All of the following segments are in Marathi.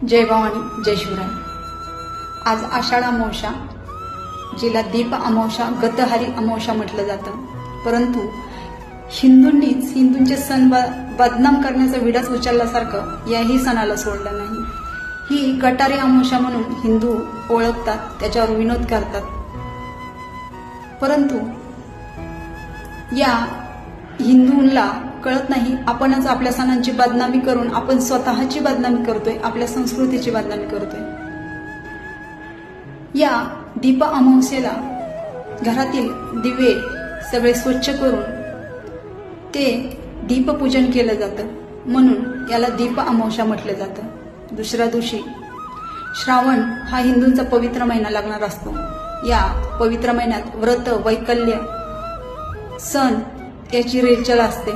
जय भवानी, जय शिवराय। आज आषाढ अमावस्या, जिला दीप अमावस्या, गतहारी अमावस्या म्हटलं जातं, परंतु हिंदूंनीच हिंदूंचे सण बदनाम करण्याचा विडाच उचलल्यासारखं याही सणाला सोडलं नाही। ही गटारी अमावस्या म्हणून हिंदू ओळखतात, त्याच्यावर विनोद करतात, परंतु या हिंदूंना कळत नाही, आपणच आपल्या सणांची बदनामी करून आपण स्वतःची बदनामी करतोय, आपल्या संस्कृतीची बदनामी करतोय। या दीप अमावस्येला घरातील दिवे सगळे स्वच्छ करून ते दीपपूजन केलं जातं, म्हणून याला दीप अमावस्या म्हटलं जातं। दुसऱ्या दिवशी श्रावण हा हिंदूंचा पवित्र महिना लागणार असतो। या पवित्र महिन्यात व्रत, वैकल्य, सण याची रेलचल असते,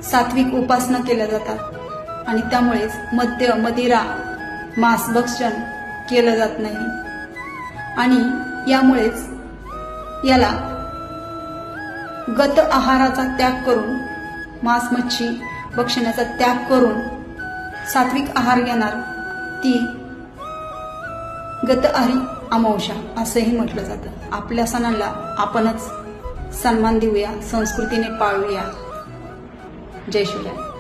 सात्विक उपासना केल्या जातात आणि त्यामुळेच मद्य, मदिरा, मांस भक्षण केलं जात नाही आणि यामुळेच याला गत आहाराचा त्याग करून, मांस मच्छी भक्षणाचा त्याग करून सात्विक आहार घेणार ती गतहारी अमावस्या असंही म्हटलं जातं। आपल्या सणाला आपणच सन्मान देऊया, संस्कृतीने पाळूया। जय शिवराय।